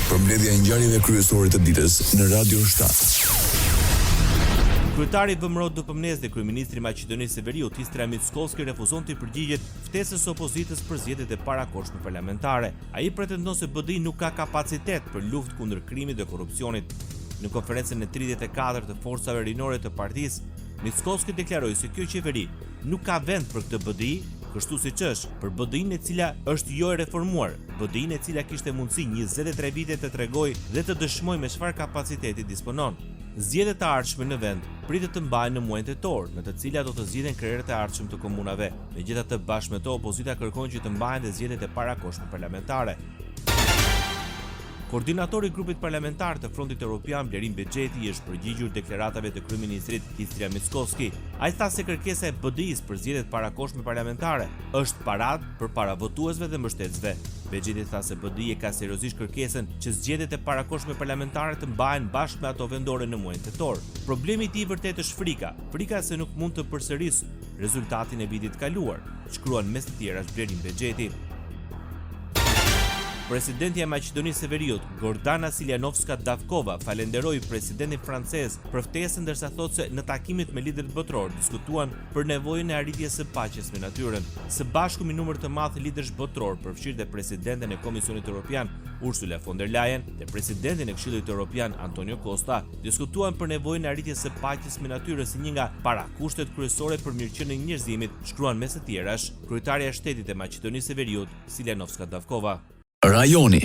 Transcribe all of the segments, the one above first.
Përmbledhja e ngjarjeve kryesore të ditës në Radio 7. Kryetari i VMRO-DPMNES dhe kryeministri i Maqedonisë së Veriut, Istria Mickoski, refuzon të përgjigjet ftesës së opozitës për zgjedhjet e parakohshme parlamentare. Ai pretendon se BDI nuk ka kapacitet për luftë kundër krimit dhe korrupsionit. Në konferencën e 34 të forcave rinore të partisë, Mickoski deklaroi se kjo qeveri nuk ka vend për këtë BDI, kështu siç është për BDI-n e cila është jo e reformuar, BDI-n e cila kishte mundësi 23 vite të tregojë dhe të dëshmojë me çfarë kapaciteti disponon. Zgjedhjet e ardhshme në vend pritet të mbahen në muajin tetor, në të cilat do të zgjidhen krerët e ardhshëm të komunave. Megjithatë, bashkë me to, opozita kërkon që të mbahen dhe zgjedhjet e parakohshme parlamentare. Koordinatori i grupit parlamentar të Frontit Evropian, Blerim Bexheti, është përgjigjur deklaratave të kryeministrit Istria Mickoski. Ai tha se kërkesa e BDI-s për zgjedhjet parakohshme parlamentare është paradë përpara votuesve dhe mbështetësve. Bexheti tha se BDI ka seriozisht kërkesën që zgjedhjet e parakohshme parlamentare të mbahen bashkë me ato vendore në muajin tetor. Problemi i tij vërtet është frika se nuk mund të përsërisë rezultatin e vitit kaluar, shkruan mes të tjerash Blerim Bexheti. Presidenti e Maqedonisë së Veriut, Gordana Siljanovska-Davkova, falenderoi presidentin francez për ftesën, ndërsa thotë se në takimet me liderët botror diskutuan për nevojën e arritjes së paqes me natyrën. Së bashku me numër të madh liderësh botror, përfshirë dhe presidenten e Komisionit Evropian, Ursula von der Leyen, dhe presidentin e Këshillit Evropian, Antonio Costa, diskutuan për nevojën e arritjes së paqes me natyrën si një nga parakushtet kryesore për mirëqenien e njerëzimit, shkruan mes të tjerash kryetaria e shtetit e Maqedonisë së Veriut, Siljanovska-Davkova. Rajoni.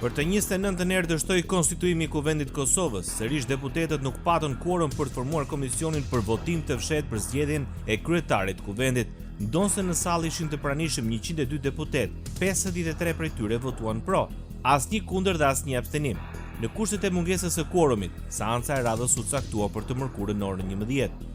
Për të 29 herë dështoi konstituimi i Kuvendit të Kosovës, sërish deputetët nuk patën quorum për të formuar komisionin për votim të fshehtë për zgjedhjen e kryetarit të Kuvendit. Ndonse në sallë ishin të pranishëm 102 deputet, 53 prej tyre votuan pro, asnjë kundër dhe asnjë abstenim. Në kushtet e mungesës së quorumit, seanca e radhës u caktua për të mërkurën në orën 11.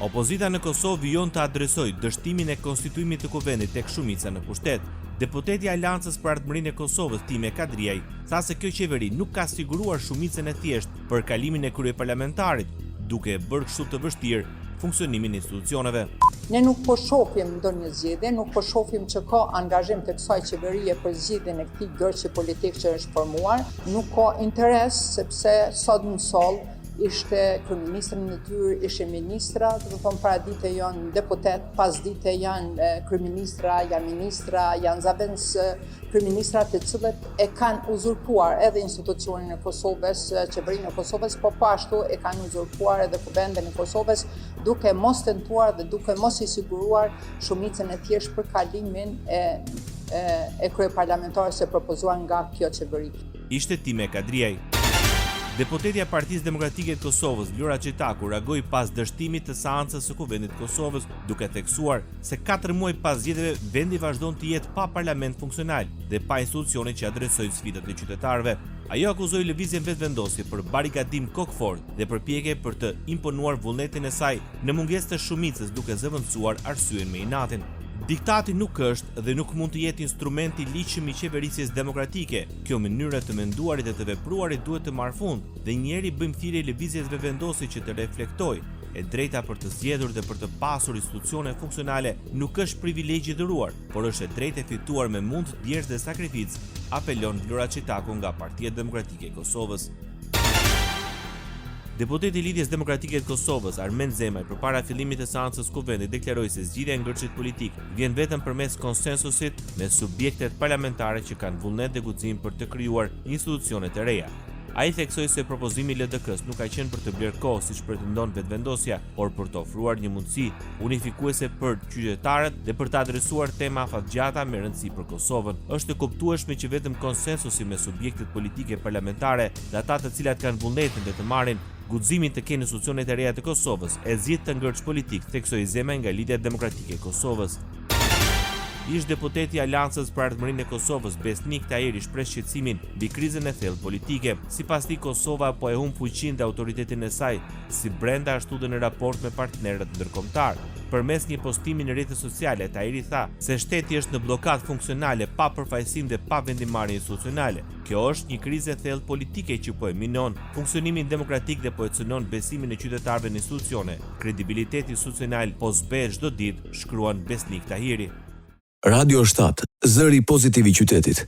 Opozita në Kosovë vijon të adresojë dështimin e konstituimit të Kuvendit tek shumica në pushtet. Deputeti i Aleancës për Ardhmërinë e Kosovës, Time Kadriaj, tha se kjo qeveri nuk ka siguruar shumicën e thjeshtë për kalimin e kryeparlamentarit, duke bërë kështu të vështirë funksionimin e institucioneve. Ne nuk po shohim ndonjë zgjedhje, nuk po shohim që ka angazhim të kësaj qeverie për zgjidhjen e këtij gërçi politik që është formuar, nuk ka interes sepse sot në soll ishte kryeministri në natyrë, ishte ministra, do të thonë para dite janë deputet, pas dite janë kryeministra, janë ministra, janë zavens kryeministra të cilët e kanë uzurpuar edhe institucionin e Kosovës, qeverinë e Kosovës, po ashtu e kanë uzurpuar edhe Kuvendin e Kosovës, duke mos tentuar dhe duke mos i siguruar shumicën e thjeshtë për kalimin e kryeparlamentares që propozuar nga kjo qeveri. Ishte Time Kadriaj. Deputetja e Partisë Demokratike të Kosovës, Lora Çetaku, reagoi pas dështimit të seancës së Kuvendit të Kosovës, duke theksuar se 4 muaj pas zgjedhjeve vendi vazhdon të jetë pa parlament funksional dhe pa institucione që adresojnë sfidat e qytetarëve. Ajo akuzoi lëvizjen vetvendosje për barikadim kokfort dhe përpjekje për të imponuar vullnetin e saj në mungesë të shumicës, duke zëvendësuar arsyeën me inatin. Diktati nuk është dhe nuk mund të jetë instrumenti i ligjshëm i qeverisjes demokratike. Kjo mënyrë të menduarit dhe të vepruarit duhet të marrë fund dhe njëri bëjmë thirrje lëvizjes vetvendosje që të reflektojë. E drejta për të zgjedhur dhe për të pasur institucione funksionale nuk është privilegj i dhuruar, por është e drejtë e fituar me mund, djersh dhe sakrificë, apelon Lora Çetaku nga Partia Demokratike e Kosovës. Deputeti i Lidhjes Demokratike të Kosovës, Armen Zemaj, përpara fillimit të seancës Kuvendit, deklaroi se zgjidhja e ngërçit politik vjen vetëm përmes konsensusit me subjektet parlamentare që kanë vullnet dhe guxim për të krijuar institucione të reja. Ai theksoi se propozimi i LDK-s nuk ka qenë për të blerë kohë siç pretendon vetvendosja, por për të ofruar një mundësi unifikuese për qytetarët dhe për të adresuar tema afatgjata me rëndësi për Kosovën. Është e kuptueshme që vetëm konsensusi me subjektet politike parlamentare dhe ata të cilat kanë vullnetin dhe të marrin guximin të kenë institucionet e reja të Kosovës e zgjidh të ngërç politik, theksoi Zemaj nga Lidhja Demokratike e Kosovës. Ish deputeti i Aleancës për Ardhmërinë e Kosovës, Besnik Tahiri, shpreh shqetësimin mbi krizën e thellë politike. Sipas tij, Kosova po e humb fuqinë dhe autoritetin e saj, si brenda ashtu dhe në raport me partnerët ndërkombëtar. Përmes një postimi në rrjetet sociale, Tahiri tha se shteti është në blokadë funksionale, pa përfaqësim dhe pa vendimarrje institucionale. Kjo është një krizë e thellë politike që po e minon funksionimin demokratik dhe po e cënon besimin e qytetarëve në institucione. Kredibiliteti institucional po zbehet çdo ditë, shkruan Besnik Tahiri. Radio 7, zëri pozitiv i qytetit.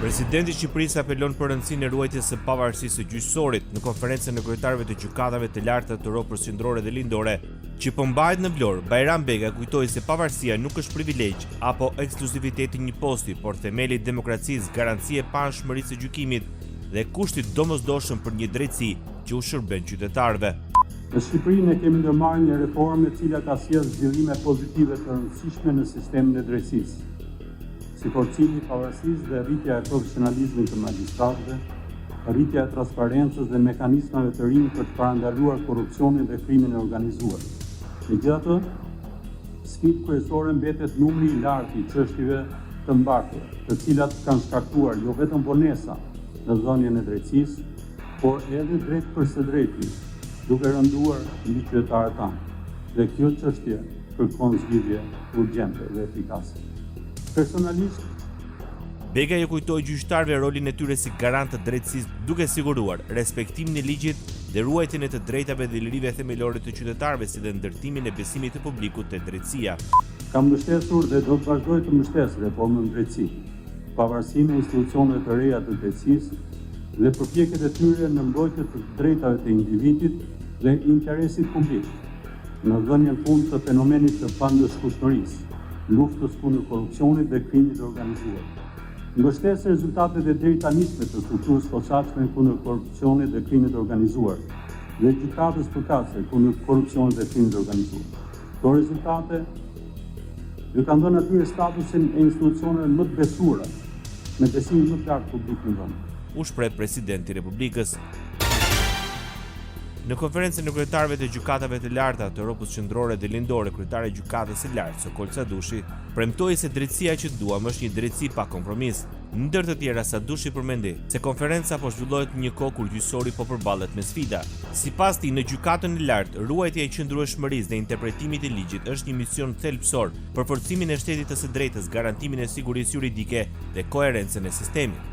Presidenti i Shqipërisë apelon për rëndësinë e ruajtjes së pavarësisë së gjyqësorit në konferencën e kryetarëve të gjykatave të larta të Europës qendrore dhe lindore, që po mbahet në Vlorë. Bajram Bega kujtoi se pavarësia nuk është privilegj apo ekskluzivitet i një posti, por themeli i demokracisë, garancia e panshmërisë së gjykimit dhe kushti domosdoshëm për një drejtësi që u shërben qytetarëve. Në Shqipëri ne kemi ndërmarrë një reformë e cila ka sjellë zhvillime pozitive të rëndësishme në sistemin e drejtësisë, si forcimi i pavarësisë dhe rritja e profesionalizmit të magjistratëve, rritja e transparencës dhe mekanizmave të rinj për të parandaluar korrupsionin dhe krimin e organizuar. Megjithatë, sfidë kryesore mbetet numri i lartë i çështjeve të mbartura, të cilat kanë shkaktuar jo vetëm vonesa në dhënien e drejtësisë, por edhe drejt për së drejti, duke rënduar mbi qytetarët tanë. Dhe kjo çështje kërkon zgjidhje urgjente dhe efikase. Personalisht, Bega i kujtoi gjyqtarëve rolin e tyre si garant të drejtësisë, duke siguruar respektimin e ligjit dhe ruajtjen e të drejtave dhe lirive themelore të qytetarëve, si dhe ndërtimin e besimit të publikut te drejtësia. Kam mbështesur dhe do të vazhdoj të mbështes reformën në drejtësi, pavarësinë e institucioneve të reja të drejtësisë dhe përpjekjet e tyre në mbrojtje të drejtave të individit dhe interesit publik, në dhënien fund të fenomenit të pandëshkueshmërisë, luftës kundër korrupsionit dhe krimit të organizuar. Mbështes rezultatet e drejtanisme të strukturës posaçme kundër korrupsionit dhe krimit të organizuar dhe gjykatës përkatëse kundër korrupsionit dhe krimit të organizuar. Këto rezultate ju kanë dhënë atyre statusin e institucioneve më të besuara, me besimin më të lartë publik në vend. U shpreh presidenti i Republikës. Në konferencën e kryetarëve të gjykatave të larta të Europës qendrore dhe lindore, kryetari i gjykatës së lartë, Sokol Sadushi, premtoi se drejtësia që duam është një drejtësi pa kompromis. Ndër të tjera, Sadushi përmendi se konferenca po zhvillohet në një kohë kur gjyqësori po përballet me sfida. Sipas tij, në gjykatën e lartë, ruajtja e qëndrueshmërisë dhe interpretimit të ligjit është një mision thelbësor për forcimin e shtetit të së drejtës, garantimin e sigurisë juridike dhe koherencën e sistemit.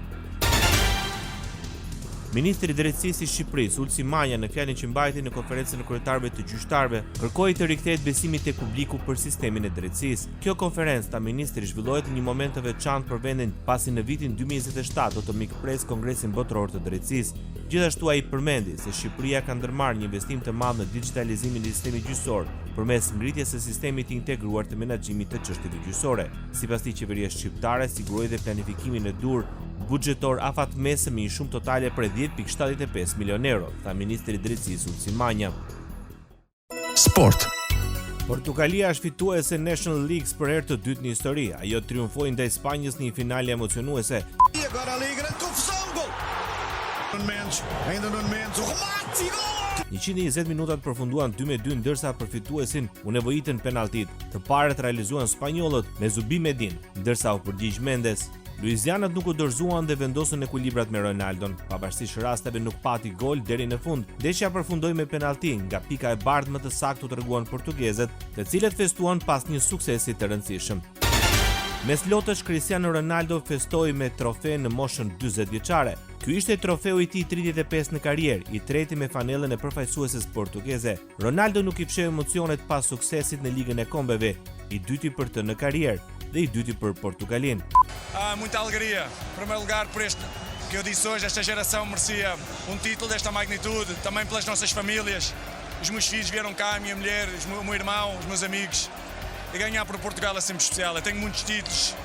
Ministri i Drejtësisë i Shqipërisë, Ulsi Manja, në fjalën që mbajti në konferencën e kryetarëve të gjyqtarëve, kërkoi të rikthehet besimi tek publiku për sistemin e drejtësisë. Kjo konferencë ta ministrit zhvillohet në një moment të veçantë për vendin, pasi në vitin 2027 do të mikpres Kongresin Botëror të Drejtësisë. Gjithashtu ai përmendi se Shqipëria ka ndërmarrë një investim të madh në digitalizimin e sistemit gjyqësor përmes ngritjes së sistemit të integruar të menaxhimit të çështjeve gjyqësore. Sipas tij, qeveria shqiptare siguroi dhe planifikimin e dur buxhetor afatmesë me një shumë totale për 10.75 milion euro, tha ministri i Drejtësisë Ulsi Manja. Sport. Portugalia është fituese e National League për herë të dytë në histori. Ajo triumfoi ndaj Spanjës në një finale emocionuese. E agora ali, grande confusão, gol! Ainda Nuno Mendes, o remate e gol! 120 minutat përfunduan 2-2, ndërsa përfituesin u nevojitën penaltit. Të parët realizuan spanjollët me Zubi Medin, ndërsa u përgjigj Mendes. Luizianët nuk u dorëzuan dhe vendosën ekuilibrat me Ronaldon. Pavarësisht rasteve nuk pati gol deri në fund. Ndeshja përfundoi me penalti, nga pika e bardhë më të saktë u treguan portugezët, të cilët festuan pas një suksesi të rëndësishëm. Mes lotësh, Cristiano Ronaldo festoi me trofe në moshën 40 vjeçare. Ky ishte trofeu i tij 35 në karrierë, i treti me fanellën e përfaqësueses portugeze. Ronaldo nuk i fsheu emocionet pas suksesit në Ligën e Kombeve, i dyti për të në karrierë dhe i dyti për Portugalin. Muita alegria, em primeiro lugar por este que eu disse hoje, esta geração merecia título desta magnitude, também pelas nossas famílias. Os meus filhos vieram cá, a minha mulher, o meu irmão, os meus amigos. E ganhar por Portugal é sempre especial. Eu tenho muitos títulos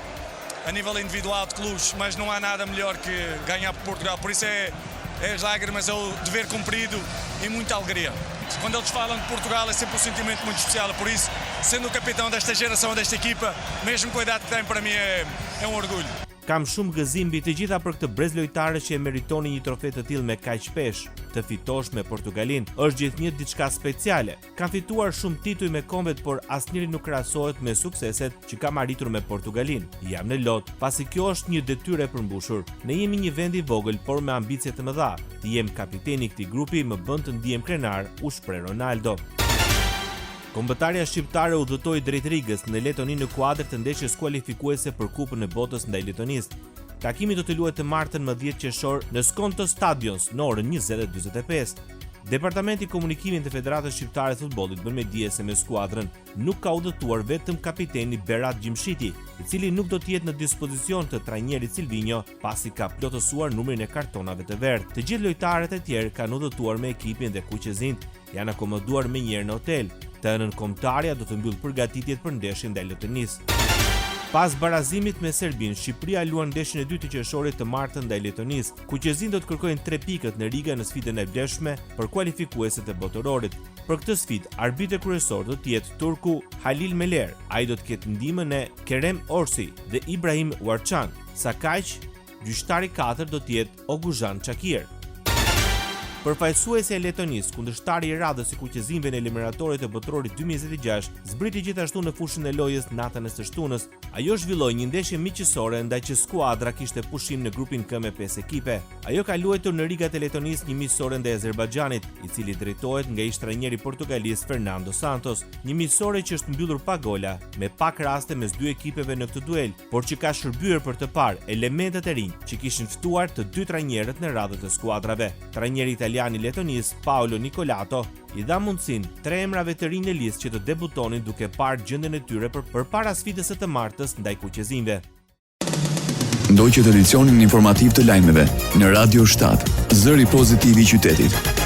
a nível individual de clubes, mas não há nada melhor que ganhar por Portugal. Por isso é as lágrimas, é o dever cumprido e muita alegria. Quando eles falam de Portugal é sempre um sentimento muito especial. Por isso, sendo o capitão desta geração, desta equipa, mesmo com a idade que tem, para mim é um orgulho. Kam shumë gëzim mbi të gjitha për këtë brez lojtarë që e meritoni një trofe të tillë me kaq shpesh. Të fitosh me Portugalin është gjithnjë diçka speciale. Kam fituar shumë tituj me kombet, por asnjëri nuk krahasohet me sukseset që kam arritur me Portugalin. Jam në lot, pasi kjo është një detyrë e përmbushur. Ne jemi një vend i vogël, por me ambicie të mëdha. Të jem kapiteni i këtij grupi më bën të ndihem krenar, u shpreh Ronaldo. Kombëtarja shqiptare udhëtoi drejt Rigës në Letoni në kuadër të ndeshjes kualifikuese për Kupën e Botës ndaj Letonisë. Takimi do të luhet të martën më 10 qershor në Skonto Stadions në orën 20:45. Departamenti i Komunikimit të Federatës Shqiptare të Futbollit bën me dije se me skuadrën nuk ka udhëtuar vetëm kapiteni Berat Gjimshiti, i cili nuk do të jetë në dispozicion të trajnerit Silvinho pasi ka plotësuar numrin e kartonave të verdhë. Të gjithë lojtarët e tjerë kanë udhëtuar me ekipin dhe kuqezint janë akomoduar menjëherë në hotel. Të hënën kombëtarja do të mbyll përgatitjet për ndeshjen ndaj Letonisë. Pas barazimit me Serbinë, Shqipëria luan ndeshjen e dytë të qershorit të martën ndaj Letonisë. Kuqezinët do të kërkojnë 3 pikët në Riga në sfidën e vlefshme për kualifikuesit e botërorit. Për këtë sfidë, arbitri kryesor do të jetë turku Halil Meler. Ai do të ketë ndihmën e Kerem Orsi dhe Ibrahim Warçan. Sa kaq, gjyqtari 4 do të jetë Oguzhan Çakir. Përfaqësuesja e Letonisë, kundërshtari i radhës i kuqezinëve në eliminatorit e botërorit 2026, zbriti gjithashtu në fushën e lojës natën e së shtunës. Ajo zhvilloi një ndeshje miqësore ndaj që skuadra kishte pushim në grupin K me 5 ekipe. Ajo ka luajtur në rigat e Letonisë një miqësore ndaj Azerbajxhanit, i cili drejtohet nga ish trajneri portugalisë Fernando Santos, një miqësore që është mbyllur pa gola, me pak raste mes dy ekipeve në këtë duel, por që ka shërbyer për të parë elementet e rinj që kishin ftuar të dy trajnerët në radhët e skuadrave. Trajneri italian i Letonisë, Paolo Nicolato, i dha mundësinë 3 emrave të rinj në listë që të debutonin duke parë gjendjen e tyre përpara sfidës së të martës ndaj kuqezinëve. Ndoqët edicionin informativ të lajmeve në Radio 7, zëri pozitiv i qytetit.